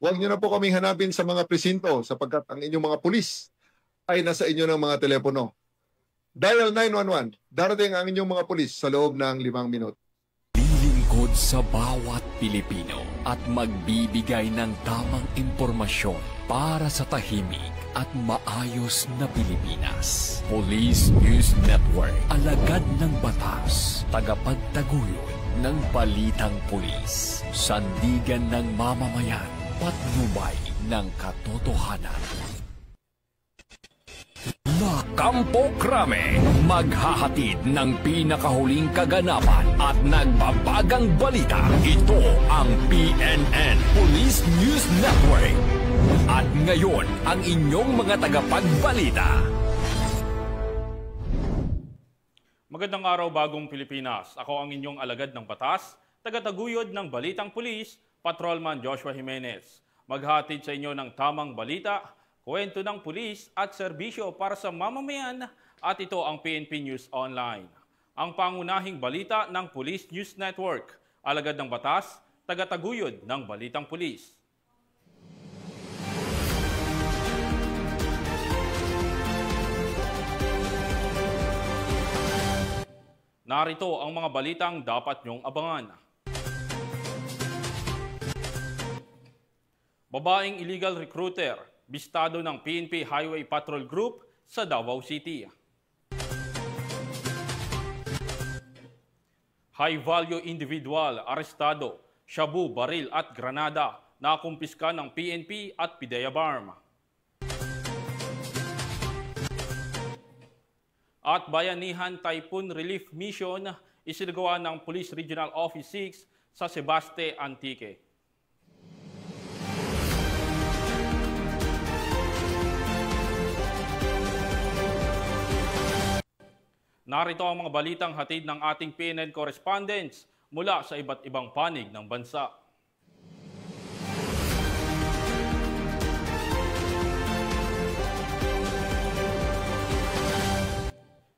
Huwag niyo na po kaming hanapin sa mga presinto sapagkat ang inyong mga pulis ay nasa inyo ng mga telepono. Dial 911. Darating ang inyong mga pulis sa loob ng 5 minuto. Lilingkod sa bawat Pilipino at magbibigay ng tamang impormasyon para sa tahimik at maayos na Pilipinas. Police News Network, alagad ng batas, tagapagtaguyod ng balitang pulis, sandigan ng mamamayan, patnubay ng katotohanan. Kampo Krame, maghahatid ng pinakahuling kaganapan at nagbabagang balita. Ito ang PNN Police News Network. At ngayon, ang inyong mga tagapagbalita. Magandang araw, bagong Pilipinas. Ako ang inyong alagad ng batas, tagataguyod ng Balitang Pulis, Patrolman Joshua Jimenez. Maghatid sa inyo ng tamang balita, kwento ng pulis at serbisyo para sa mamamayan, at ito ang PNP News Online. Ang pangunahing balita ng Police News Network, alagad ng batas, tagataguyod ng Balitang Pulis. Narito ang mga balitang dapat niyong abangan. Babaeng illegal recruiter, bistado ng PNP Highway Patrol Group sa Davao City. High-value individual, arestado, shabu, baril at granada na kumpiska ng PNP at PIDEA BARM. At Bayanihan Typhoon Relief Mission, isinagawa ng Police Regional Office 6 sa Sebaste, Antique. Narito ang mga balitang hatid ng ating PNN correspondents mula sa iba't ibang panig ng bansa.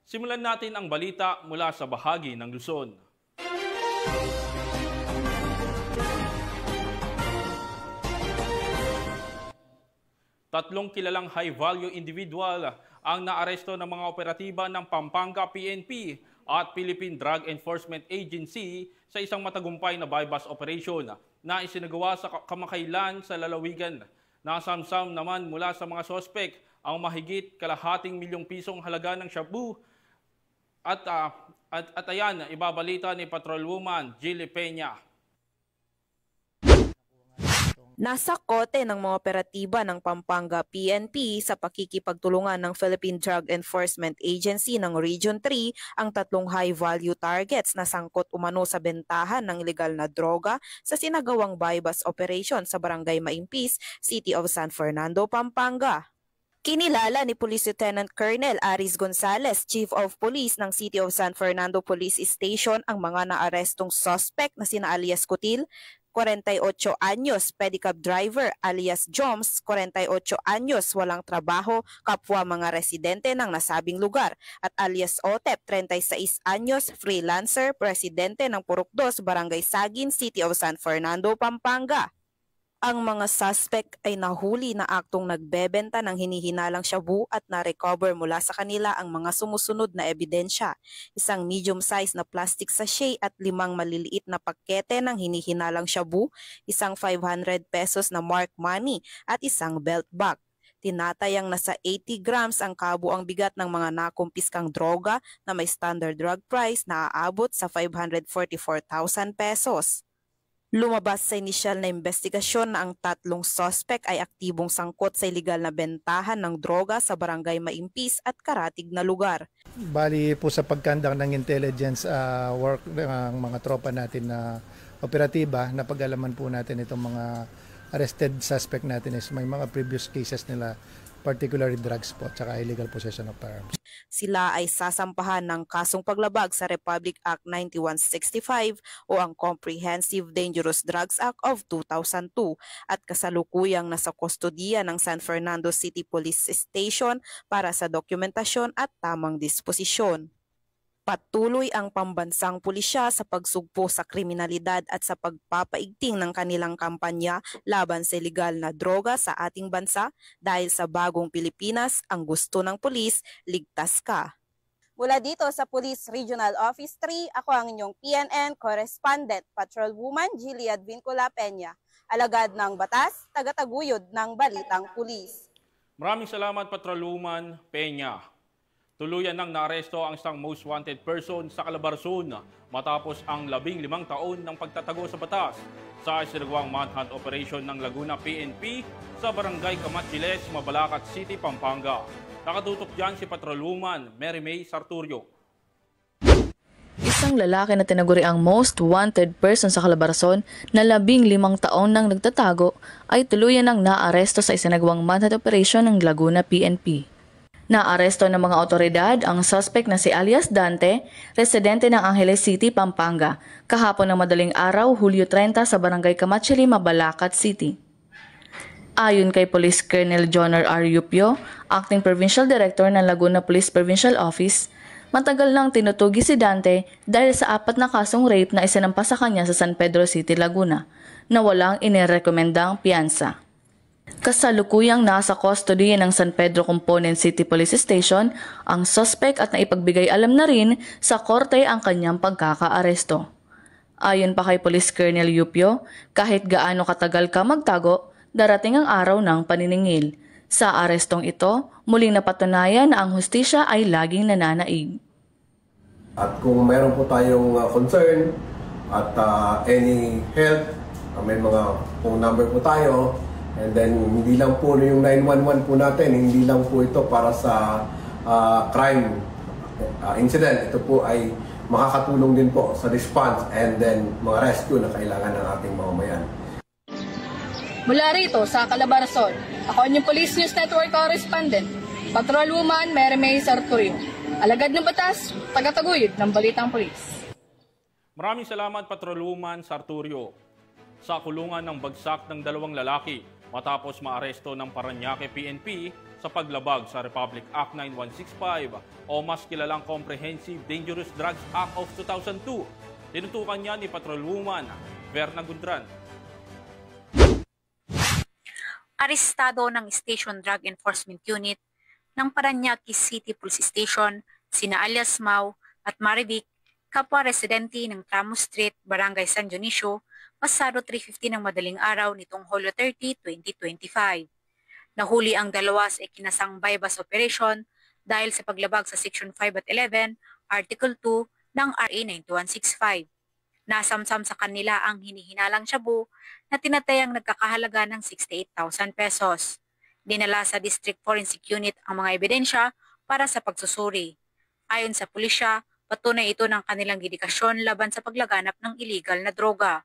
Simulan natin ang balita mula sa bahagi ng Luzon. Tatlong kilalang high-value individual ang naaresto ng mga operatiba ng Pampanga PNP at Philippine Drug Enforcement Agency sa isang matagumpay na buy-bust operation na isinagawa sa kamakailan sa lalawigan. Nasamsam naman mula sa mga sospek ang mahigit kalahating milyong pisong halaga ng shabu. At ayan, ibabalita ni Patrolwoman Jilly Peña. Nasa kote ng mga operatiba ng Pampanga PNP sa pakikipagtulungan ng Philippine Drug Enforcement Agency ng Region 3 ang tatlong high-value targets na sangkot umano sa bentahan ng ilegal na droga sa sinagawang buy-bust operation sa Barangay Maimpis, City of San Fernando, Pampanga. Kinilala ni Police Lieutenant Colonel Aris Gonzales, Chief of Police ng City of San Fernando Police Station, ang mga naarestong suspect na sina alias Kutil, 48 anyos, pedicab driver alias Joms, 48 anyos, walang trabaho, kapwa mga residente ng nasabing lugar, at alias Otep, 36 anyos, freelancer, presidente ng Purok 2, Barangay Sagin, City of San Fernando, Pampanga. Ang mga suspect ay nahuli na aktong nagbebenta ng hinihinalang shabu at na-recover mula sa kanila ang mga sumusunod na ebidensya. Isang medium-size na plastic sachet at 5 maliliit na pakete ng hinihinalang shabu, isang 500 pesos na mark money at isang belt bag. Tinatayang nasa 80 grams ang kabuang bigat ng mga nakumpiskang droga na may standard drug price na aabot sa 544,000 pesos. Lumabas sa inisyal na investigasyon na ang tatlong suspect ay aktibong sangkot sa iligal na bentahan ng droga sa Barangay Maimpis at karatig na lugar. Bali po sa pagkandak ng intelligence work ng mga tropa natin na operatiba, napag-alaman po natin itong mga arrested suspect natin is may mga previous cases nila, particularly drugs po at illegal possession of firearms. Sila ay sasampahan ng kasong paglabag sa Republic Act 9165 o ang Comprehensive Dangerous Drugs Act of 2002 at kasalukuyang nasa kustodiya ng San Fernando City Police Station para sa dokumentasyon at tamang disposisyon. Patuloy ang pambansang pulisya sa pagsugpo sa kriminalidad at sa pagpapaigting ng kanilang kampanya laban sa ilegal na droga sa ating bansa dahil sa bagong Pilipinas, ang gusto ng pulis, ligtas ka. Mula dito sa Police Regional Office 3, ako ang inyong PNN Correspondent, Patrolwoman Jilly Advincula Peña, alagad ng batas, tagataguyod ng balitang pulis. Maraming salamat, Patrolwoman Peña. Tuluyan nang naaresto ang isang most wanted person sa Calabarzon matapos ang 15 taon ng pagtatago sa batas sa isinagawang manhunt operation ng Laguna PNP sa Barangay Camachiles, Mabalacat City, Pampanga. Nakatutok dyan si Patrolwoman Mary May Sarturio. Isang lalaki na tinaguri ang most wanted person sa Calabarzon na 15 taon nang nagtatago ay tuluyan nang naaresto sa isinagawang manhunt operation ng Laguna PNP. Naaresto ng mga otoridad ang suspect na si alias Dante, residente ng Angeles City, Pampanga, kahapon ng madaling araw, Hulyo 30 sa Barangay Camachiles, Mabalacat City. Ayon kay Police Colonel Jonor R. Yupio, Acting Provincial Director ng Laguna Police Provincial Office, matagal nang tinutugi si Dante dahil sa 4 na kasong rape na isinampa sa kanya sa San Pedro City, Laguna, na walang inirekomendang piyansa. Kasalukuyang nasa custody ng San Pedro Component City Police Station ang suspect at naipagbigay alam na rin sa korte ang kanyang pagkakaaresto. Ayon pa kay Police Colonel Yupio, kahit gaano katagal ka magtago, darating ang araw ng paniningil. Sa arestong ito, muling napatunayan na ang hustisya ay laging nananaig. At kung mayroon po tayong concern at any help, may mga phone number po tayo. And then, hindi lang po yung 911 po natin, hindi lang po ito para sa crime incident. Ito po ay makakatulong din po sa response and then mga rescue na kailangan ng ating mamamayan. Mula rito sa Calabarzon, ako ang Police News Network Correspondent, Patrolwoman Mary May Sarturio. Alagad ng batas, tagataguyod ng balitang pulis. Maraming salamat, Patrolwoman Sarturio. Sa kulungan ng bagsak ng 2 lalaki matapos maaresto ng Parañaque PNP sa paglabag sa Republic Act 9165 o mas kilalang Comprehensive Dangerous Drugs Act of 2002. Tinutukan niya ni Patrolwoman Verna Gundran. Arestado ng Station Drug Enforcement Unit ng Parañaque City Police Station sina alias Mau at Marivic, kapwa residente ng Tramo Street, Barangay San Dionisio, pasado 3:50 ng madaling araw nitong Hulyo 30, 2025. Nahuli ang dalawa sa ikinasang bypass operation dahil sa paglabag sa Section 5 at 11, Article 2 ng RA 9165. Nasamsam sa kanila ang hinihinalang shabu na tinatayang nagkakahalaga ng 68,000 pesos. Dinala sa District Forensic Unit ang mga ebidensya para sa pagsusuri. Ayon sa pulisya, patunay ito ng kanilang dedikasyon laban sa paglaganap ng illegal na droga.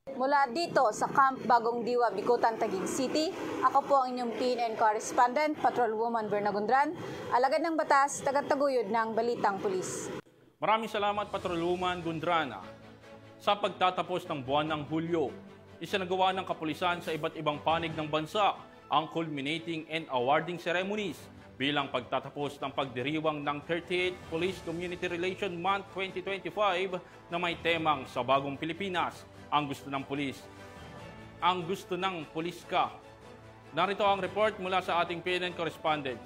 Mula dito sa Camp Bagong Diwa, Bicutan, Taguig City, ako po ang inyong PNN Correspondent, Patrolwoman Verna Gundran, alagad ng batas, tagataguyod ng balitang pulis. Maraming salamat, Patrolwoman Gundran. Sa pagtatapos ng buwan ng Hulyo, isinagawa ng kapulisan sa iba't ibang panig ng bansa ang culminating and awarding ceremonies bilang pagtatapos ng pagdiriwang ng 38th Police Community Relation Month 2025 na may temang sa Bagong Pilipinas, ang gusto ng pulis. Ang gusto ng pulis ka. Narito ang report mula sa ating PNN correspondent.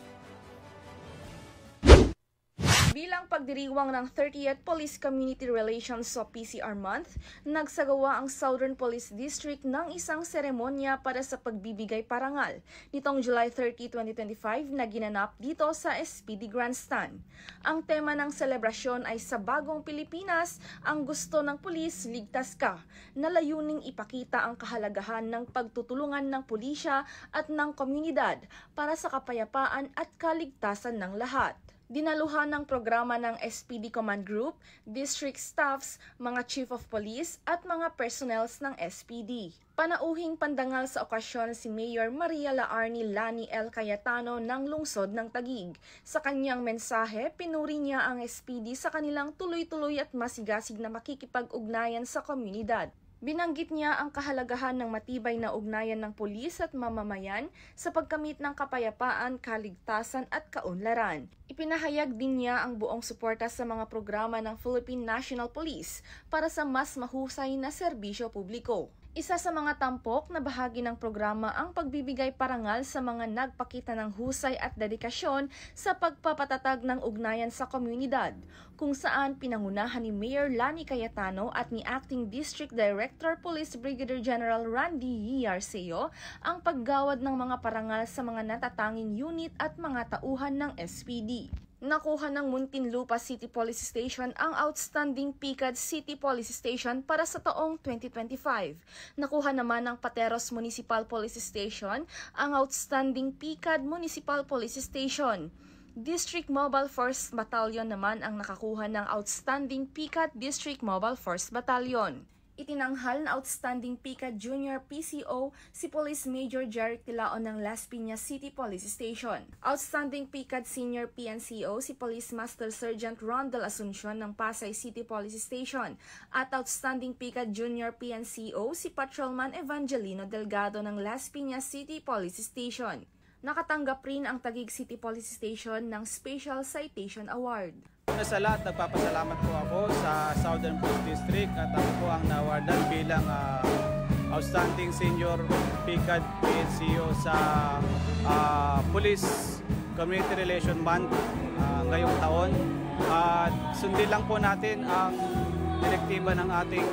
Bilang pagdiriwang ng 30th Police Community Relations o PCR Month, nagsagawa ang Southern Police District ng isang seremonya para sa pagbibigay parangal nitong July 30, 2025 na ginanap dito sa SPD Grandstand. Ang tema ng selebrasyon ay sa Bagong Pilipinas, ang gusto ng pulis, ligtas ka, na layuning ipakita ang kahalagahan ng pagtutulungan ng pulisya at ng komunidad para sa kapayapaan at kaligtasan ng lahat. Dinaluhan ng programa ng SPD Command Group, district staffs, mga chief of police at mga personnels ng SPD. Panauhing pandangal sa okasyon si Mayor Maria Laarni Lani L. Cayetano ng lungsod ng Taguig. Sa kanyang mensahe, pinuri niya ang SPD sa kanilang tuloy-tuloy at masigasig na makikipag-ugnayan sa komunidad. Binanggit niya ang kahalagahan ng matibay na ugnayan ng pulis at mamamayan sa pagkamit ng kapayapaan, kaligtasan at kaunlaran. Ipinahayag din niya ang buong suporta sa mga programa ng Philippine National Police para sa mas mahusay na serbisyo publiko. Isa sa mga tampok na bahagi ng programa ang pagbibigay parangal sa mga nagpakita ng husay at dedikasyon sa pagpapatatag ng ugnayan sa komunidad, kung saan pinangunahan ni Mayor Lani Cayetano at ni Acting District Director Police Brigadier General Randy Arceo ang paggawad ng mga parangal sa mga natatanging unit at mga tauhan ng SPD. Nakuha ng Muntinlupa City Police Station ang Outstanding PCAD City Police Station para sa taong 2025. Nakuha naman ng Pateros Municipal Police Station ang Outstanding PCAD Municipal Police Station. District Mobile Force Battalion naman ang nakakuha ng Outstanding PCAD District Mobile Force Battalion. Itinanghal na Outstanding PCAD Junior PCO si Police Major Jeric Tilaon ng Las Piñas City Police Station. Outstanding PCAD Senior PNCO si Police Master Sergeant Rondel Asuncion ng Pasay City Police Station. At Outstanding PCAD Junior PNCO si Patrolman Evangelino Delgado ng Las Piñas City Police Station. Nakatanggap rin ang Taguig City Police Station ng Special Citation Award. Una sa lahat, nagpapasalamat po ako sa Southern Police District at ako po ang nawardan bilang Outstanding Senior PCAD PNCO sa Police Community Relation Month ngayong taon. At sundin lang po natin ang direktiba ng ating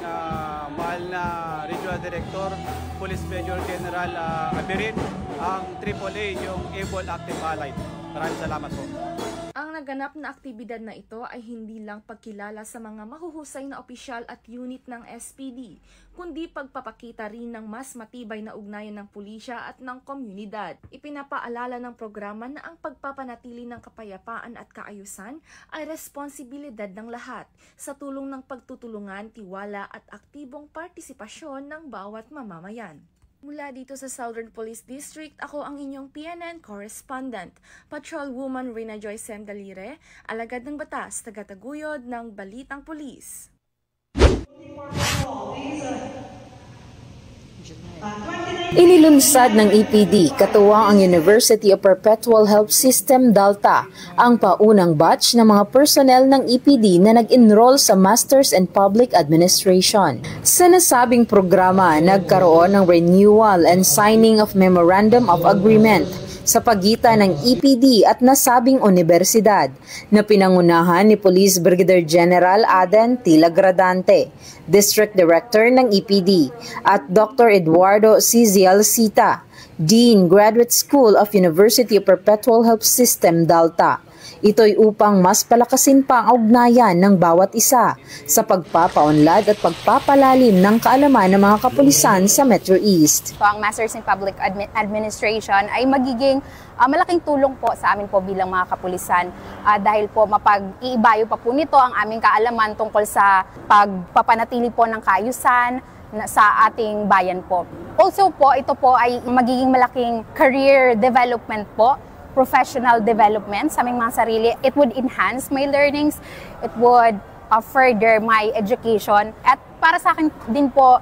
mahal na Regional Director, Police Major General Abirin, ang AAA, yung Able Active Allied. Maraming salamat po. Ang naganap na aktibidad na ito ay hindi lang pagkilala sa mga mahuhusay na opisyal at unit ng SPD, kundi pagpapakita rin ng mas matibay na ugnayan ng pulisya at ng komunidad. Ipinapaalala ng programa na ang pagpapanatili ng kapayapaan at kaayusan ay responsibilidad ng lahat sa tulong ng pagtutulungan, tiwala at aktibong partisipasyon ng bawat mamamayan. Mula dito sa Southern Police District, ako ang inyong PNN correspondent, Patrolwoman Rina Joy Sendalire, alagad ng batas, tagataguyod ng Balitang Pulis. Inilunsad ng EPD, katuwang ang University of Perpetual Help System DALTA, ang paunang batch ng mga personnel ng EPD na nag-enroll sa Masters in Public Administration. Sa nasabing programa, nagkaroon ng renewal and signing of Memorandum of Agreement sa pagitan ng EPD at nasabing universidad na pinangunahan ni Police Brigadier General Aden Tilagradante, District Director ng EPD, at Dr. Eduardo Cizial Sita, Dean, Graduate School of University of Perpetual Help System, DALTA. Ito'y upang mas palakasin pa ang ugnayan ng bawat isa sa pagpapaunlad at pagpapalalim ng kaalaman ng mga kapulisan sa Metro East. So, ang Masters in Public Administration ay magiging malaking tulong po sa amin po bilang mga kapulisan dahil po mapag-iibayo pa po nito ang aming kaalaman tungkol sa pagpapanatili po ng kaayusan sa ating bayan po. Also po, ito po ay magiging malaking career development po, professional development sa aming mga sarili. It would enhance my learnings, it would further my education, at para sa akin din po,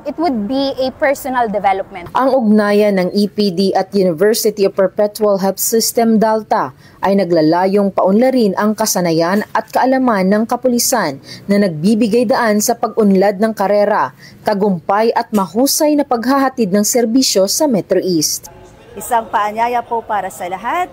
it would be a personal development. Ang ugnayan ng EPD at University of Perpetual Help System DALTA ay naglalayong paunlarin ang kasanayan at kaalaman ng kapulisan na nagbibigay daan sa pag-unlad ng karera, tagumpay at mahusay na paghahatid ng serbisyo sa Metro East. Isang paanyaya po para sa lahat.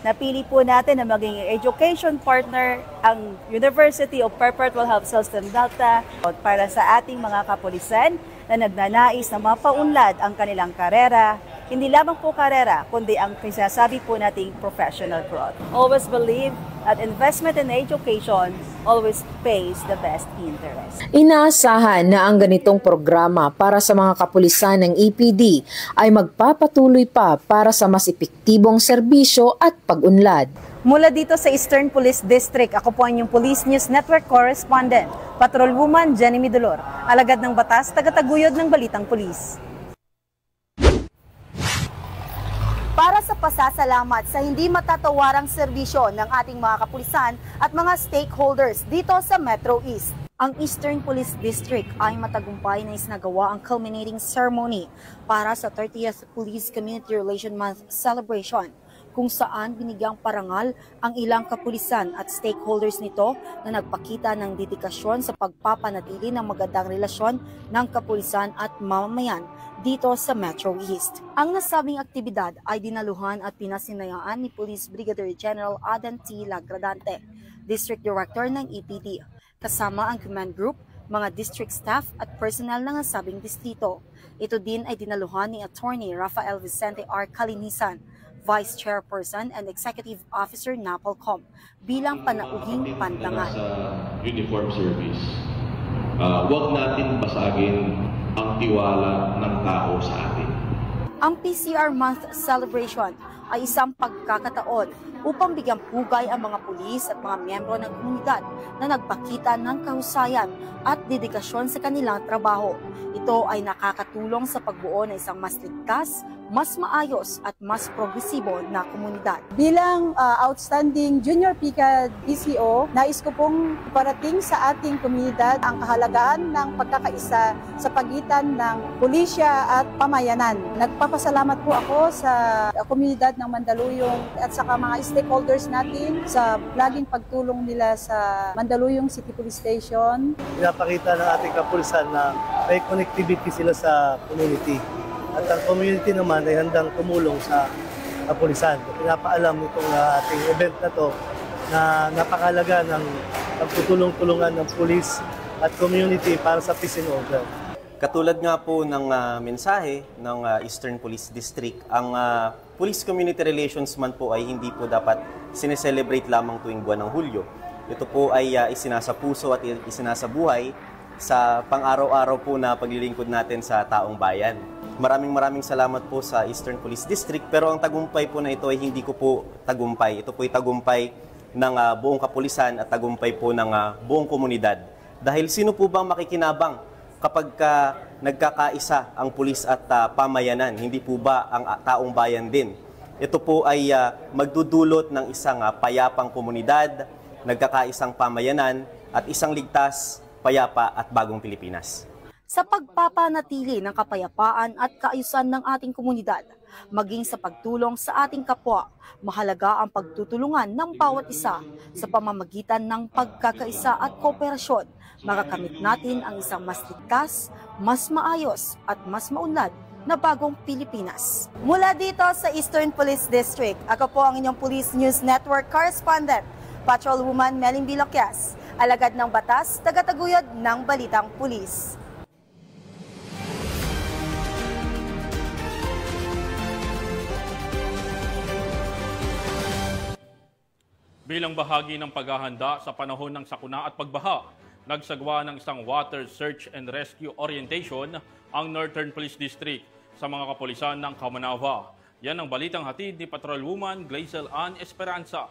Napili po natin na maging education partner ang University of Perpetual Help System DALTA para sa ating mga kapulisan na nagnanais na mapaunlad ang kanilang karera. Hindi lamang po karera, kundi ang sinasabi po nating professional growth. Always believe that investment in education always pays the best interest. Inaasahan na ang ganitong programa para sa mga kapulisan ng EPD ay magpapatuloy pa para sa mas epektibong serbisyo at pag-unlad. Mula dito sa Eastern Police District, ako po ang inyong Police News Network correspondent, Patrolwoman Jenny Midolor, alagad ng batas, tagataguyod ng Balitang Pulis. Para sa pasasalamat sa hindi matatawarang serbisyo ng ating mga kapulisan at mga stakeholders dito sa Metro East, Ang Eastern Police District ay matagumpay na isinagawa ang culminating ceremony para sa 30th Police Community Relation Month celebration, kung saan binigyang parangal ang ilang kapulisan at stakeholders nito na nagpakita ng dedikasyon sa pagpapanatili ng magandang relasyon ng kapulisan at mamamayan dito sa Metro East. Ang nasabing aktibidad ay dinaluhan at pinasinayaan ni Police Brigadier General Adan T. Lagradante, District Director ng EPD, kasama ang command group, mga district staff at personnel ng nasabing distrito. Ito din ay dinaluhan ni Attorney Rafael Vicente R. Kalinisan, Vice Chairperson and Executive Officer NAPOLCOM, bilang panauhing pandangal. Sa uniform service, huwag natin basagin ang tiwala ng tao sa atin. Ang PCR Month celebration ay isang pagkakataon upang bigyang pugay ang mga pulis at mga miyembro ng komunidad na nagpakita ng kahusayan at dedikasyon sa kanilang trabaho. Ito ay nakakatulong sa pagbuo ng isang mas ligtas, mas maayos at mas progresibo na komunidad. Bilang outstanding Junior PICA DCO, nais ko pong parating sa ating komunidad ang kahalagaan ng pagkakaisa sa pagitan ng pulisya at pamayanan. Nagpapasalamat po ako sa komunidad ng Mandaluyong at saka mga stakeholders natin sa laging pagtulong nila sa Mandaluyong City Police Station. Pinapakita ng ating kapulisan na may connectivity sila sa community. At ang community naman ay handang tumulong sa kapulisan. Pinapaalam nitong ating event na to na napakahalaga ng pagtutulong-tulungan ng pulis at community para sa peace and order. Katulad nga po ng mensahe ng Eastern Police District, ang Police Community Relations Month po ay hindi po dapat sineselebrate lamang tuwing buwan ng Hulyo. Ito po ay isinasapuso at isinasabuhay sa pang-araw-araw po na paglilingkod natin sa taong bayan. Maraming salamat po sa Eastern Police District, pero ang tagumpay po na ito ay hindi ko po tagumpay. Ito po ay tagumpay ng buong kapulisan at tagumpay po ng buong komunidad. Dahil sino po bang makikinabang kapag nagkakaisa ang pulis at pamayanan? Hindi po ba ang taong bayan din? Ito po ay magdudulot ng isang payapang komunidad, nagkakaisang pamayanan at isang ligtas, payapa at bagong Pilipinas. Sa pagpapanatili ng kapayapaan at kaayusan ng ating komunidad, maging sa pagtulong sa ating kapwa, mahalaga ang pagtutulungan ng bawat isa sa pamamagitan ng pagkakaisa at kooperasyon. Makakamit natin ang isang mas ligtas, mas maayos at mas maunlad na bagong Pilipinas. Mula dito sa Eastern Police District, ako po ang inyong Police News Network Correspondent, Patrolwoman Meling Biloquias, alagad ng batas, tagataguyod ng Balitang Pulis. Bilang bahagi ng paghahanda sa panahon ng sakuna at pagbaha, nagsagawa ng isang water search and rescue orientation ang Northern Police District sa mga kapulisan ng Kamanava. Yan ang balitang hatid ni Patrolwoman Glazel Ann Esperanza.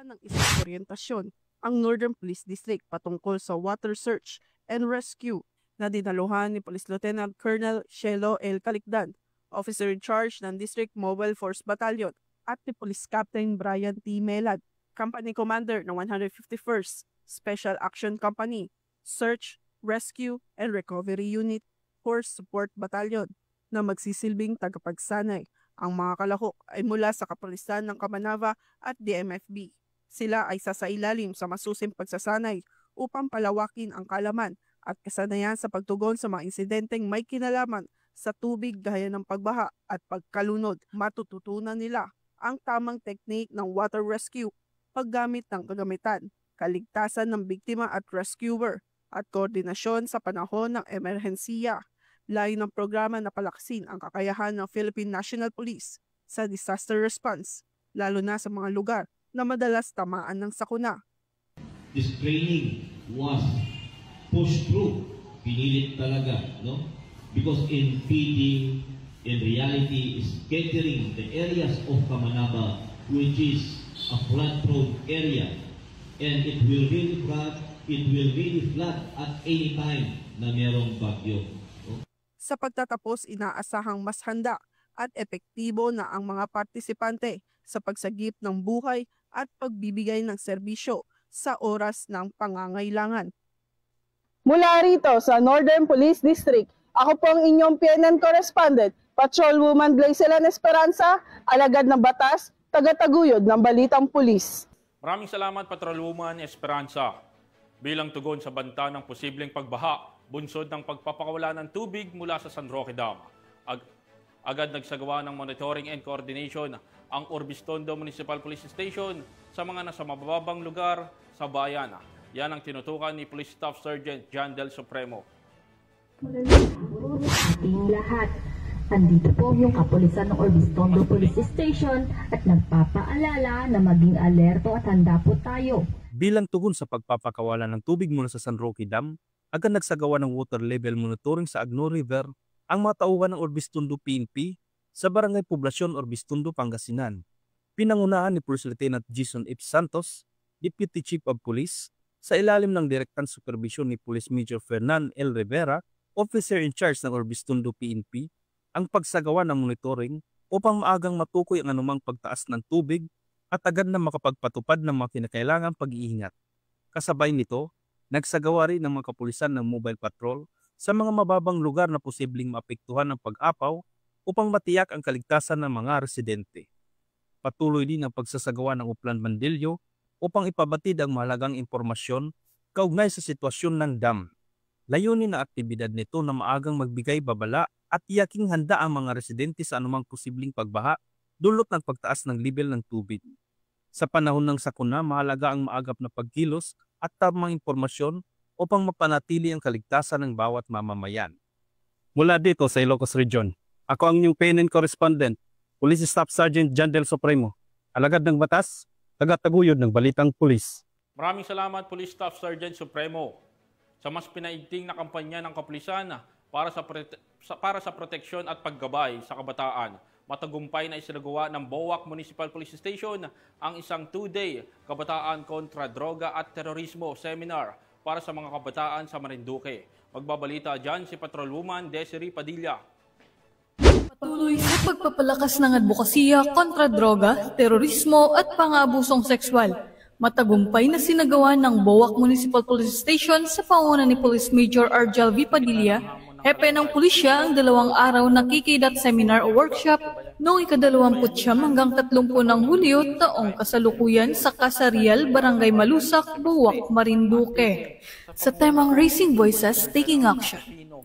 Ng isang orientasyon ang Northern Police District patungkol sa water search and rescue na dinaluhan ni Police Lieutenant Colonel Shelo L. Calicdan, Officer in Charge ng District Mobile Force Battalion, at ni Police Captain Brian T. Melad, Company Commander ng 151st Special Action Company, Search, Rescue, and Recovery Unit Force Support Battalion na magsisilbing tagapagsanay. Ang mga kalahok ay mula sa kapulisan ng Kamanava at DMFB. Sila ay sasailalim sa masusing pagsasanay upang palawakin ang kaalaman at kasanayan sa pagtugon sa mga insidenteng may kinalaman sa tubig gaya ng pagbaha at pagkalunod. Matututunan nila ang tamang teknik ng water rescue, paggamit ng kagamitan, kaligtasan ng biktima at rescuer, at koordinasyon sa panahon ng emerhensiya. Layo ng programa na palaksin ang kakayahan ng Philippine National Police sa disaster response, lalo na sa mga lugar na madalas tamaan ng sakuna. This training was pushed through. Pinilit talaga, no? Because in PD, in reality, is catering the areas of Kamanava, which is a flood-prone area, and it will really flood at any time na merong bagyo. No? Sa pagtatapos, inaasahang mas handa at epektibo na ang mga partisipante sa pagsagip ng buhay at pagbibigay ng serbisyo sa oras ng pangangailangan. Mula rito sa Northern Police District, ako po ang inyong PNN correspondent, Patrolwoman Glycelan Esperanza, alagad ng batas, tagataguyod ng Balitang Pulis. Maraming salamat, Patrolwoman Esperanza. Bilang tugon sa banta ng posibleng pagbaha, bunsod ng pagpapakawala ng tubig mula sa San Roque Dam. Agad nagsagawa ng monitoring and coordination ang Orbistondo Municipal Police Station sa mga nasa mababang lugar sa bayan. Yan ang tinutukan ni Police Staff Sergeant John Del Supremo. Ating lahat. Andito po yung kapulisan ng Orbistondo Police Station at nagpapaalala na maging alerto at handa po tayo. Bilang tugon sa pagpapakawala ng tubig mula sa San Roque Dam, agad nagsagawa ng water level monitoring sa Agno River ang mga tauhan ng Orbistondo PNP sa Barangay Poblasyon, Orbistondo, Pangasinan. Pinangunahan ni Police Lieutenant Jason F. Santos, Deputy Chief of Police, sa ilalim ng direktang supervision ni Police Major Fernan L. Rivera, Officer in Charge ng Orbistondo PNP, ang pagsagawa ng monitoring upang maagang matukoy ang anumang pagtaas ng tubig at agad na makapagpatupad ng mga kinakailangang pag-iingat. Kasabay nito, nagsagawa rin ng mga kapulisan ng mobile patrol sa mga mababang lugar na posibleng maapektuhan ng pag-apaw upang matiyak ang kaligtasan ng mga residente. Patuloy din ang pagsasagawa ng Uplan Bandilyo upang ipabatid ang mahalagang impormasyon kaugnay sa sitwasyon ng dam. Layunin na aktibidad nito na maagang magbigay babala at tiyaking handa ang mga residente sa anumang posibleng pagbaha dulot ng pagtaas ng level ng tubig. Sa panahon ng sakuna, mahalaga ang maagap na pagkilos at tamang impormasyon upang mapanatili ang kaligtasan ng bawat mamamayan. Mula dito sa Ilocos Region, ako ang inyong PNN correspondent, Police Staff Sergeant John Del Supremo, alagad ng batas, tagataguyod ng Balitang Pulis. Maraming salamat, Police Staff Sergeant Supremo, sa mas pinaigting na kampanya ng kapulisan para sa proteksyon at paggabay sa kabataan. Matagumpay na isinagawa ng BOAC Municipal Police Station ang isang 2-day Kabataan kontra Droga at Terorismo Seminar para sa mga kabataan sa Marinduque. Magbabalita dyan si Patrolwoman Desiree Padilla. Patuloy sa pagpapalakas ng advokasya kontra droga, terorismo at pang-aabusong sexual. Matagumpay na sinagawa ng BOAC Municipal Police Station sa pangunguna ni Police Major Arjel V. Padilla, hepe ng pulisya ang 2 araw na kikidat seminar o workshop noong ika-29 hanggang 30 ng Hulyo taong kasalukuyan sa Kasarial, Barangay Malusak, BOAC, Marinduque. Sa temang Raising Voices, Taking Action,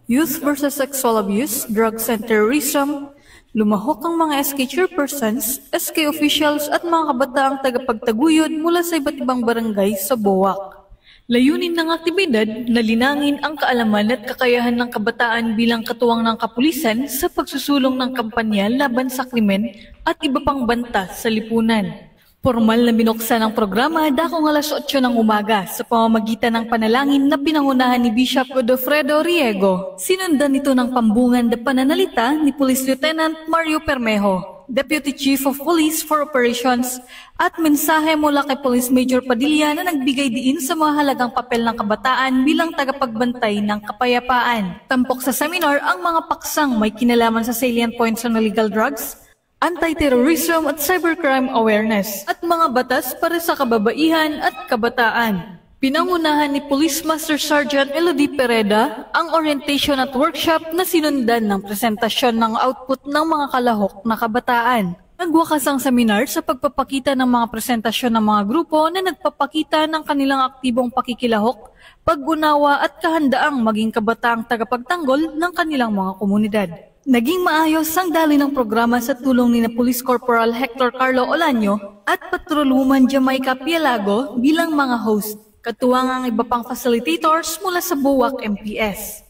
Youth versus Sexual Abuse, Drugs and Terrorism, lumahok ang mga SK chairpersons, SK officials at mga kabataang tagapagtaguyod mula sa iba't ibang barangay sa BOAC. Layunin ng aktibidad na linangin ang kaalaman at kakayahan ng kabataan bilang katuwang ng kapulisan sa pagsusulong ng kampanya laban sa krimen at iba pang banta sa lipunan. Formal na binuksan ang programa dakong alas 8 ng umaga sa pamamagitan ng panalangin na pinangunahan ni Bishop Godofredo Riego. Sinundan nito ng pambungan na pananalita ni Police Lieutenant Mario Permejo, Deputy Chief of Police for Operations, at mensahe mula kay Police Major Padilla na nagbigay diin sa mga halagang papel ng kabataan bilang tagapagbantay ng kapayapaan. Tampok sa seminar ang mga paksang may kinalaman sa salient points on illegal drugs, anti-terrorism at cybercrime awareness, at mga batas para sa kababaihan at kabataan. Pinangunahan ni Police Master Sergeant Elodie Pereda ang orientation at workshop na sinundan ng presentasyon ng output ng mga kalahok na kabataan. Nagwakas ang seminar sa pagpapakita ng mga presentasyon ng mga grupo na nagpapakita ng kanilang aktibong pakikilahok, pag-unawa at kahandaang maging kabataang tagapagtanggol ng kanilang mga komunidad. Naging maayos ang daloy ng programa sa tulong ni Police Corporal Hector Carlo Olaño at Patrolwoman Jamaica Pielago bilang mga host. Katuwang ang iba pang facilitators mula sa BOAC MPS.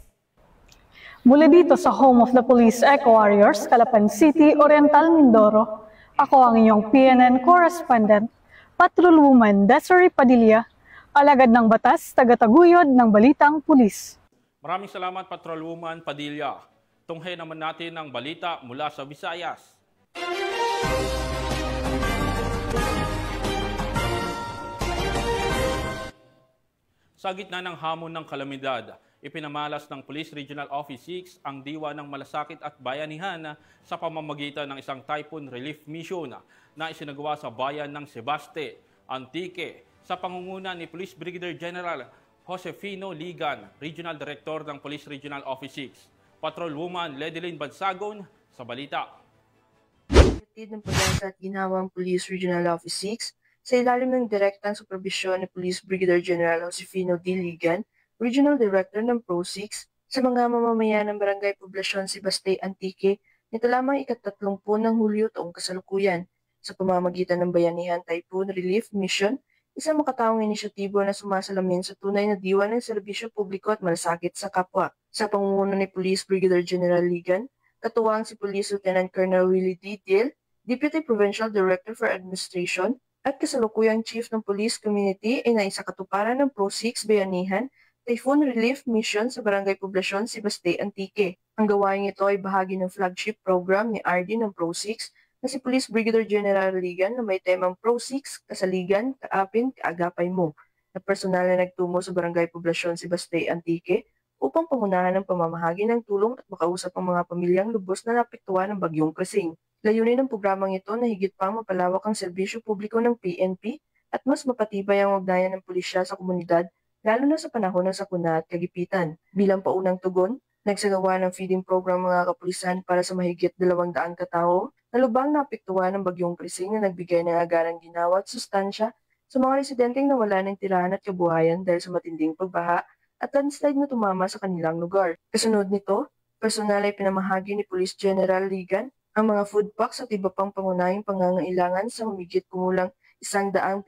Mula dito sa Home of the Police Eco Warriors, Calapan City, Oriental Mindoro, ako ang inyong PNN correspondent, Patrolwoman Desiree Padilla, alagad ng batas, tagataguyod ng Balitang Pulis. Maraming salamat, Patrolwoman Padilla. Tunghayin naman natin ang balita mula sa Visayas. Sa gitna ng hamon ng kalamidad, ipinamalas ng Police Regional Office 6 ang diwa ng malasakit at bayanihan sa pamamagitan ng isang typhoon relief mission na isinagawa sa bayan ng Sebaste, Antique, sa pangunguna ni Police Brigadier General Josefino Ligan, Regional Director ng Police Regional Office 6. Patrolwoman Ledeline Bansagon sa balita. Hatid ng pag-asa at ginawang Police Regional Office 6 sa ilalim ng direktang superbisyon ni Police Brigadier General Josefino D. Ligan, Regional Director ng PRO6, sa mga mamamayan ng Barangay Poblasyon Sibastay Antique nito lamang ika-30 ng Hulyo taong kasalukuyan sa pamamagitan ng Bayanihan Typhoon Relief Mission, isang makataong inisyatibo na sumasalamin sa tunay na diwa ng serbisyo publiko at malasakit sa kapwa. Sa pangunguna ni Police Brigadier General Ligan, katuwang si Police Lieutenant Colonel Willie D. Diel, Deputy Provincial Director for Administration, at kasalukuyang Chief ng Police Community ay naisakatuparan ng PRO6 Bayanihan Typhoon Relief Mission sa Barangay Poblasyon Sibastay Antique. Ang gawain ito ay bahagi ng flagship program ni RD ng PRO6 na si Police Brigadier General Ligan na may temang PRO6, Kasaligan, Kaapin, Kaagapay Mo, na personal na nagtungo sa Barangay Poblasyon Sibastay Antique upang pangunahan ng pamamahagi ng tulong at makausap ang mga pamilyang lubos na napektuhan ng bagyong Krising. Layunin ng programang ito na higit pang mapalawak ang serbisyo publiko ng PNP at mas mapatibay ang ugnayan ng pulisya sa komunidad, lalo na sa panahon ng sakuna at kagipitan. Bilang paunang tugon, nagsagawa ng feeding program mga kapulisan para sa mahigit 200 katao na lubang naapektuhan ng bagyong Krising na nagbigay ng agarang ginawa at sustansya sa mga residenteng nawala ng tirahan at kabuhayan dahil sa matinding pagbaha at landslide na tumama sa kanilang lugar. Kasunod nito, personal ay pinamahagi ni Police General Ligan ang mga food packs at iba pang pangunahing pangangailangan sa humigit kumulang 175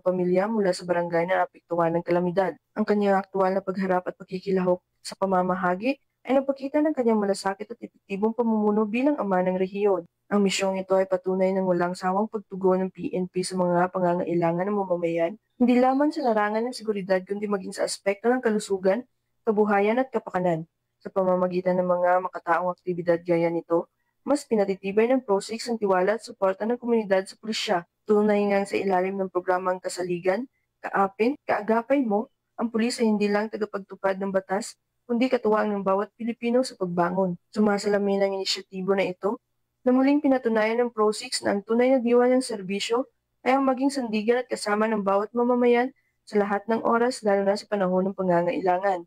pamilya mula sa barangay na naapektuhan ng kalamidad. Ang kanyang aktual na pagharap at pagkikilahok sa pamamahagi ay nagpakita ng kanyang malasakit at epektibong pamumuno bilang ama ng rehiyon. Ang misyong ito ay patunay ng walang sawang pagtugon ng PNP sa mga pangangailangan ng mamamayan, hindi lamang sa larangan ng seguridad kundi maging sa aspekto ng kalusugan, kabuhayan at kapakanan. Sa pamamagitan ng mga makataong aktibidad gaya nito, mas pinatitibay ng PRO6 ang tiwala at suporta ng komunidad sa pulisya. Tunay ngang sa ilalim ng programang Kasaligan, Kaapin, Kaagapay Mo, ang pulis ay hindi lang tagapagtupad ng batas, kundi katuwang ng bawat Pilipino sa pagbangon. Sumasalamin ang inisyatibo na ito, na muling pinatunayan ng PRO6 na ang tunay na diwa ng serbisyo ay ang maging sandigan at kasama ng bawat mamamayan sa lahat ng oras, lalo na sa panahon ng pangangailangan.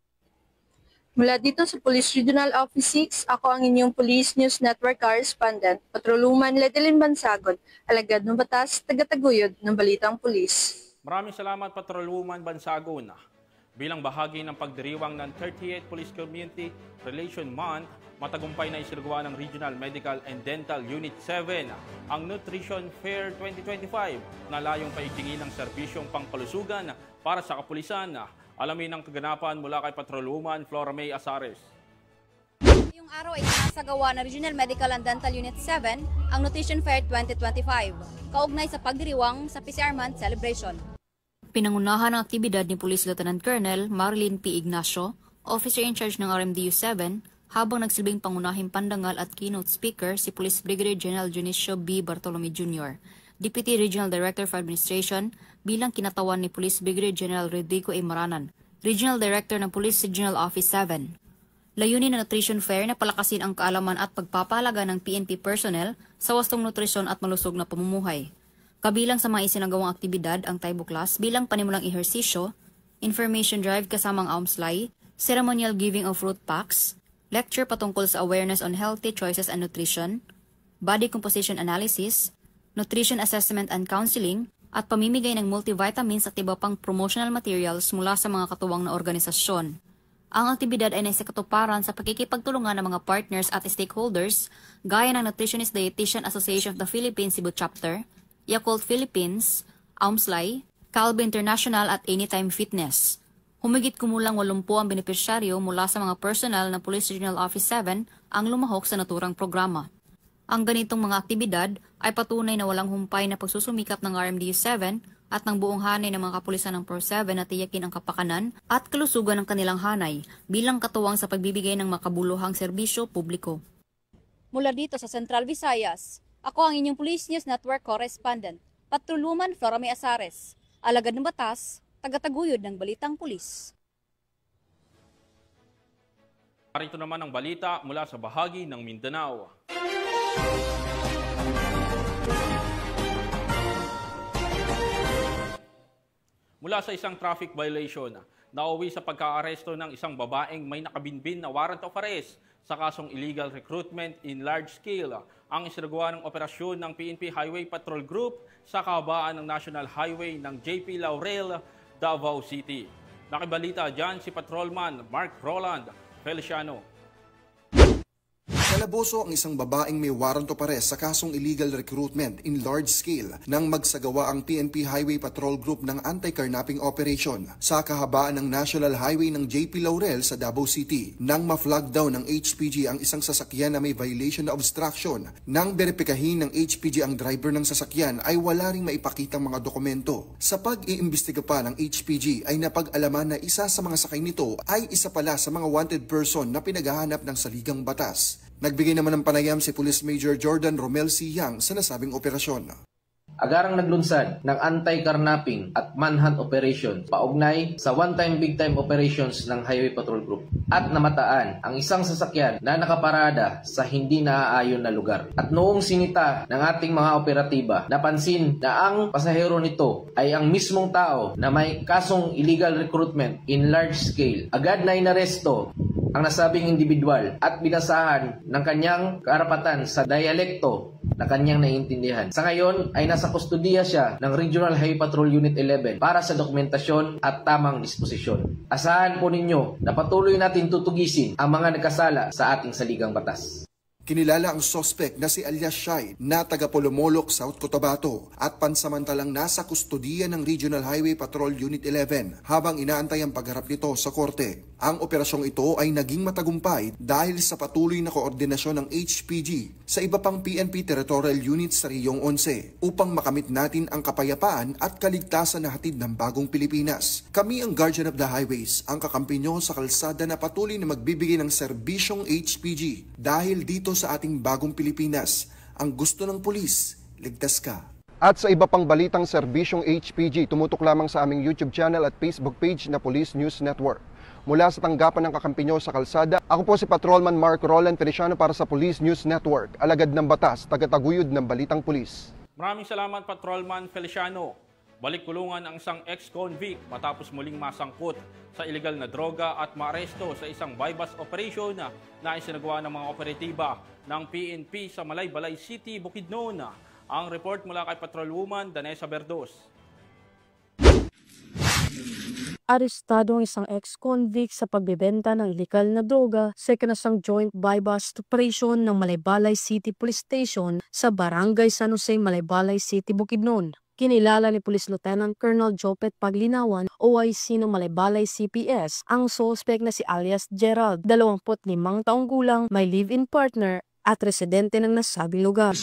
Mula dito sa Police Regional Office 6, ako ang inyong Police News Network Correspondent, Patrolwoman Ledeline Bansagon, alagad ng batas, tagataguyod ng Balitang Pulis. Maraming salamat Patrolwoman Bansagon. Bilang bahagi ng pagdiriwang ng 38th Police Community Relation Month, matagumpay na isinagawa ng Regional Medical and Dental Unit 7 ang Nutrition Fair 2025 na layong paigtingin ng serbisyong pangkalusugan para sa kapulisan. Alamin ang kaganapan mula kay Patrolwoman Flora May Azares. Ngayong araw ay sinasagawa ng Regional Medical and Dental Unit 7 ang Nutrition Fair 2025, kaugnay sa pagdiriwang sa PCR Month celebration. Pinangunahan ang aktibidad ni Police Lieutenant Colonel Marilyn P. Ignacio, Officer in Charge ng RMDU 7, habang nagsilbing pangunahing pandangal at keynote speaker si Police Brigadier General Junicio B. Bartolome Jr., Deputy Regional Director for Administration, bilang kinatawan ni Police Brigadier General Rodrigo A. Maranan, Regional Director ng Police Regional Office 7. Layunin ng Nutrition Fair na palakasin ang kaalaman at pagpapahalaga ng PNP personnel sa wastong nutrisyon at malusog na pamumuhay. Kabilang sa mga isinagawang aktibidad ang Taibo Class bilang panimulang ehersisyo, information drive kasamang AUMSLAI, ceremonial giving of fruit packs, lecture patungkol sa awareness on healthy choices and nutrition, body composition analysis, nutrition assessment and counseling, at pamimigay ng multivitamins at iba pang promotional materials mula sa mga katuwang na organisasyon. Ang aktibidad ay naisakatuparan sa pakikipagtulungan ng mga partners at stakeholders gaya ng Nutritionist Dietitian Association of the Philippines Cebu Chapter, Yakult Philippines, AUMSLAI, Calbe International at Anytime Fitness. Humigit kumulang 80 ang benepisyaryo mula sa mga personal ng Police Regional Office 7 ang lumahok sa naturang programa. Ang ganitong mga aktibidad ay patunay na walang humpay na pagsusumikap ng RMDU 7 at ng buong hanay ng mga kapulisan ng PRO 7 na tiyakin ang kapakanan at kalusugan ng kanilang hanay bilang katuwang sa pagbibigay ng makabuluhang serbisyo publiko. Mula dito sa Central Visayas, ako ang inyong Police News Network Correspondent, Patrolwoman Flora May Azares, alagad ng batas, tagataguyod ng Balitang Pulis. Narito naman ang balita mula sa bahagi ng Mindanao. mula sa isang traffic violation. Nauwi sa pagka-aresto ng isang babaeng may nakabinbin na warrant of arrest sa kasong illegal recruitment in large scale. Ang isinagawa ng operasyon ng PNP Highway Patrol Group sa kahabaan ng National Highway ng JP Laurel, Davao City. Nakibalita dyan si Patrolman Mark Roland Feliciano. Nalaboso ang isang babaeng may warrant of arrest sa kasong illegal recruitment in large scale nang magsagawa ang PNP Highway Patrol Group ng anti-carnapping operation sa kahabaan ng National Highway ng JP Laurel sa Davao City. Nang ma-flag down ng HPG ang isang sasakyan na may violation na obstruction, nang beripikahin ng HPG ang driver ng sasakyan ay wala ring maipakitang mga dokumento. Sa pag-iimbestiga pa ng HPG ay napag-alaman na isa sa mga sakay nito ay isa pala sa mga wanted person na pinaghahanap ng saligang batas. Nagbigay naman ng panayam si Police Major Jordan Romel Siyang sa nasabing operasyon. Agarang naglunsad ng anti-carnapping at manhunt operation paugnay sa one-time big-time operations ng Highway Patrol Group at namataan ang isang sasakyan na nakaparada sa hindi naaayon na lugar. At noong sinita ng ating mga operatiba, napansin na ang pasahero nito ay ang mismong tao na may kasong illegal recruitment in large scale. Agad na inaresto ang nasabing individual at binasahan ng kanyang karapatan sa dialekto na kanyang naiintindihan. Sa ngayon ay nasa kustudiya siya ng Regional Highway Patrol Unit 11 para sa dokumentasyon at tamang disposisyon. Asahan po ninyo na patuloy natin tutugisin ang mga nagkasala sa ating saligang batas. Kinilala ang suspect na si Alias Shai na taga Polomolok, South Cotabato at pansamantalang nasa kustudiya ng Regional Highway Patrol Unit 11 habang inaantay ang pagharap nito sa korte. Ang operasyong ito ay naging matagumpay dahil sa patuloy na koordinasyon ng HPG sa iba pang PNP Territorial Units sa Riyong 11 upang makamit natin ang kapayapaan at kaligtasan na hatid ng bagong Pilipinas. Kami ang Guardian of the Highways, ang kakampi nyo sa kalsada na patuloy na magbibigay ng serbisyong HPG dahil dito sa ating bagong Pilipinas, ang gusto ng pulis, ligtas ka. At sa iba pang balitang serbisyong HPG, tumutok lamang sa aming YouTube channel at Facebook page na Police News Network. Mula sa tanggapan ng kakampi nyo sa kalsada, ako po si Patrolman Mark Roland Feliciano para sa Police News Network, alagad ng batas, tagataguyod ng balitang pulis. Maraming salamat Patrolman Feliciano. Balik kulungan ang isang ex-convict matapos muling masangkot sa illegal na droga at maaresto sa isang bypass operation na isinagawa ng mga operatiba ng PNP sa Malaybalay City, Bukidnon. Ang report mula kay Patrolwoman Danessa Berdos. Arestado ang isang ex-convict sa pagbebenta ng ilegal na droga sa ikinasang joint bypass operation ng Malaybalay City Police Station sa Barangay San Jose, Malaybalay City, Bukidnon. Kinilala ni Police Lieutenant Colonel Jopet Paglinawan, OIC ng Malaybalay CPS, ang suspect na si alias Gerald, 25 taong gulang, may live-in partner at residente ng nasabing lugar.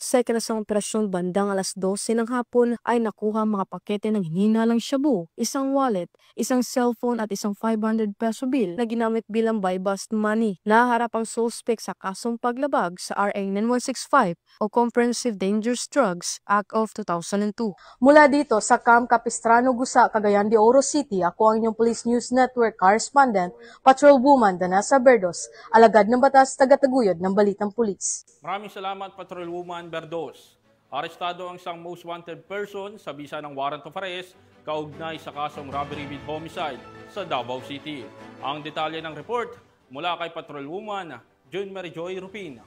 Sa ikinasang operasyon bandang alas 12 ng hapon ay nakuha mga pakete ng hinihinalaang shabu, isang wallet, isang cellphone at isang 500 peso bill na ginamit bilang buy-bust money. Naharap ang suspect sa kasong paglabag sa RA 9165 o Comprehensive Dangerous Drugs Act of 2002. Mula dito sa Camp Capistrano, Gusa, Cagayan de Oro City, ako ang inyong Police News Network correspondent, Patrolwoman Danessa Berdos, alagad ng batas, tagataguyod ng balitang pulis. Maraming salamat Patrolwoman Berdos. Arestado ang isang most wanted person sa bisa ng warrant of arrest kaugnay sa kasong robbery with homicide sa Davao City. Ang detalye ng report mula kay Patrolwoman June Marijoy Rupin.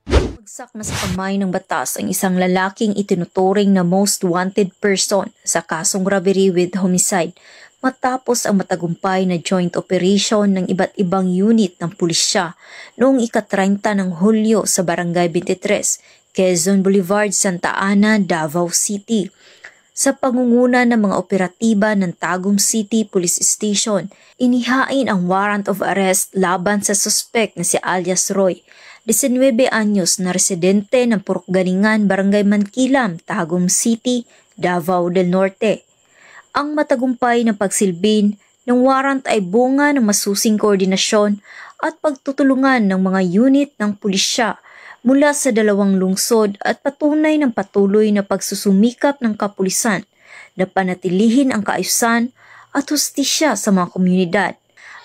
Bagsak na sa kamay ng batas ang isang lalaking itinuturing na most wanted person sa kasong robbery with homicide matapos ang matagumpay na joint operation ng iba't ibang unit ng pulisya noong ika-30 ng Hulyo sa Barangay 23, Quezon Boulevard, Santa Ana, Davao City. Sa pangunguna ng mga operatiba ng Tagum City Police Station, inihain ang warrant of arrest laban sa suspect na si alias Roy, 19 anyos na residente ng Purokgalingan, Barangay Mankilam, Tagum City, Davao del Norte. Ang matagumpay na pagsilbin ng warrant ay bunga ng masusing koordinasyon at pagtutulungan ng mga unit ng pulisya mula sa dalawang lungsod at patunay ng patuloy na pagsusumikap ng kapulisan na panatilihin ang kaayusan at hustisya sa mga komunidad.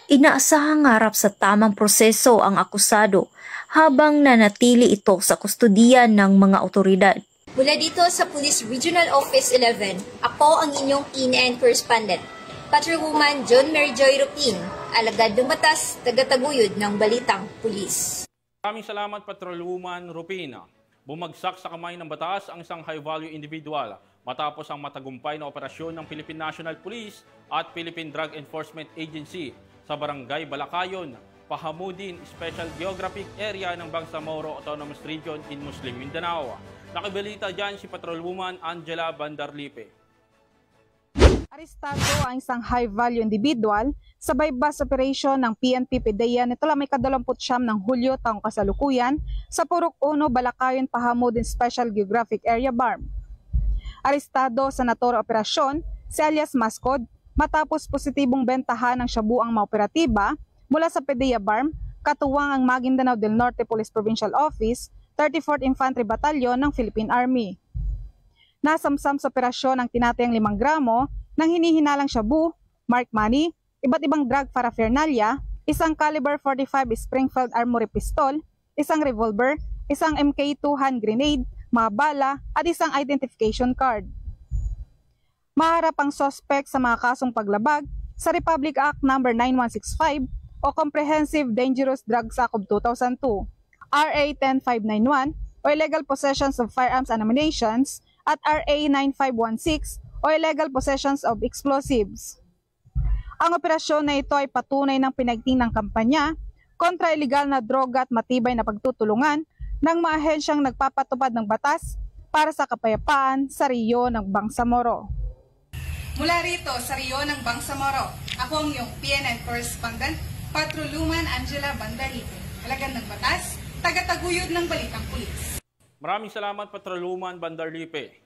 Inaasahang harap sa tamang proseso ang akusado habang nanatili ito sa kustodiyan ng mga otoridad. Mula dito sa Police Regional Office 11, ako ang inyong PNN correspondent, Patrolwoman John Mary Joy Rupin, alagad ng batas, tagataguyod ng Balitang Pulis. Maraming salamat, Patrolwoman Rupin. Bumagsak sa kamay ng batas ang isang high-value individual matapos ang matagumpay na operasyon ng Philippine National Police at Philippine Drug Enforcement Agency sa Barangay Balakayon, Pahamudin Special Geographic Area ng Bangsamoro Autonomous Region in Muslim Mindanao. Nakibalita dyan si Patrolwoman Angela Bandarlipe. Arestado ang isang high-value individual sa bypass operation ng PNP PDEA nito lang may 29 ng Hulyo taong kasalukuyan sa Purok 1, Balakayon, Pahamudin Special Geographic Area BARM. Arestado sa naturang operasyon si alias Mascod matapos positibong bentahan ng shabu ang mga operatiba mula sa PDEA BARM, katuwang ang Maguindanao del Norte Police Provincial Office, 34th Infantry Battalion ng Philippine Army. Nasamsam sa operasyon ang tinatayang 5 gramo ng hinihinalang shabu, marked money, iba't ibang drug paraphernalia, isang caliber 45 Springfield Armory pistol, isang revolver, isang MK2 hand grenade, mga bala at isang identification card. Maharap ang suspect sa mga kasong paglabag sa Republic Act No. 9165 o Comprehensive Dangerous Drugs Act of 2002, RA 10591 o Illegal Possessions of Firearms and Ammunitions at RA 9516 o Illegal Possessions of Explosives. Ang operasyon na ito ay patunay ng pinagting ng kampanya kontra iligal na droga at matibay na pagtutulungan ng mga ahensyang nagpapatupad ng batas para sa kapayapaan sa Rio ng Bangsamoro. Mula rito sa Rio ng Bangsamoro, ako ang iyong PNN correspondent, Patrolwoman Angela Bandarlipe, alagad ng batas, tagataguyod ng Balitang Pulis. Maraming salamat, Patrolwoman Bandarlipe.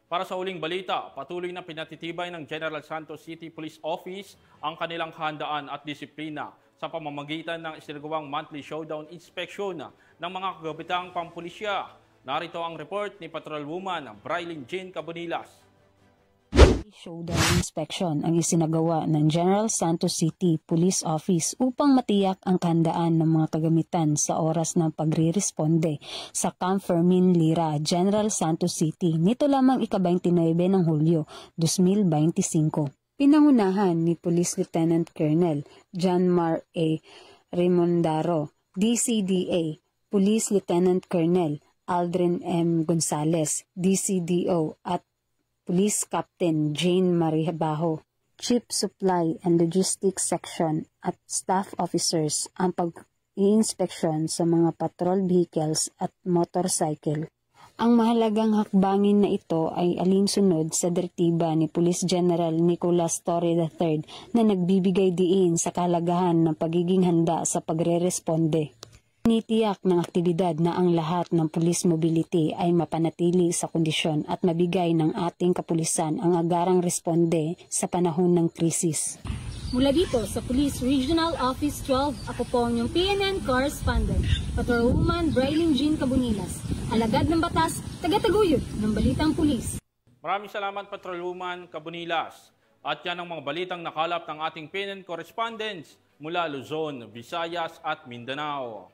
Para sa huling balita, patuloy na pinatitibay ng General Santos City Police Office ang kanilang kahandaan at disiplina sa pamamagitan ng isinagawang monthly showdown inspection ng mga kagabitang pampulisya. Narito ang report ni Patrolwoman Brailyn Jean Cabonilas. Showdown inspection ang isinagawa ng General Santos City Police Office upang matiyak ang kahandaan ng mga kagamitan sa oras ng pagre-responde sa Camp Fermin Lira, General Santos City nito lamang ika-29 ng Hulyo 2025. Pinangunahan ni Police Lieutenant Colonel John Mar A. Remondaro, DCDA, Police Lieutenant Colonel Aldrin M. Gonzales, DCDO at Police Captain Jane Marie Bajo, Chief Supply and Logistics Section at staff officers ang pag-i-inspeksyon sa mga patrol vehicles at motorcycle. Ang mahalagang hakbangin na ito ay alinsunod sa direktiba ni Police General Nicolas Torre III na nagbibigay diin sa kahalagahan ng pagiging handa sa pagre-responde. Nitiyak ng aktibidad na ang lahat ng police mobility ay mapanatili sa kondisyon at mabigay ng ating kapulisan ang agarang responde sa panahon ng krisis. Mula dito sa Police Regional Office 12, ako po ang inyong PNN correspondent, Patrolwoman Brailyn Jean Cabonilas, alagad ng batas, tagataguyod ng Balitang Pulis. Maraming salamat, Patrolwoman Cabonilas. At yan ang mga balitang nakalap ng ating PNN correspondents mula Luzon, Visayas at Mindanao.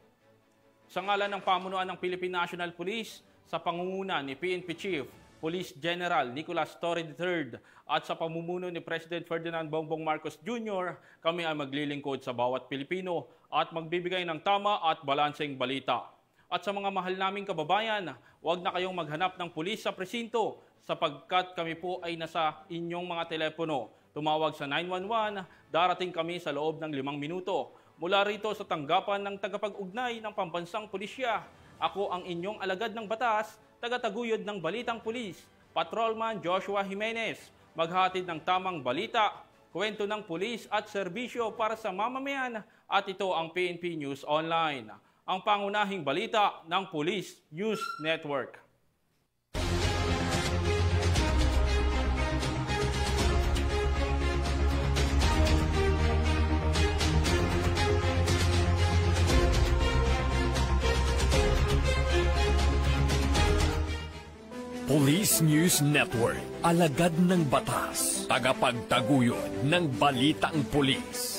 Sa ngalan ng pamunuan ng Philippine National Police, sa pangunguna ni PNP Chief Police General Nicolas Torre III at sa pamumuno ni President Ferdinand Bongbong Marcos Jr., kami ay maglilingkod sa bawat Pilipino at magbibigay ng tama at balanseng balita. At sa mga mahal naming kababayan, huwag na kayong maghanap ng pulis sa presinto sapagkat kami po ay nasa inyong mga telepono. Tumawag sa 911, darating kami sa loob ng 5 minuto. Mula rito sa tanggapan ng tagapag-ugnay ng Pambansang Pulisya, ako ang inyong alagad ng batas, tagataguyod ng Balitang Pulis, Patrolman Joshua Jimenez, maghatid ng tamang balita, kwento ng pulis at serbisyo para sa mamamayan at ito ang PNP News Online, ang pangunahing balita ng Police News Network. Police News Network, alagad ng batas, tagapagtaguyod ng Balitang Pulis.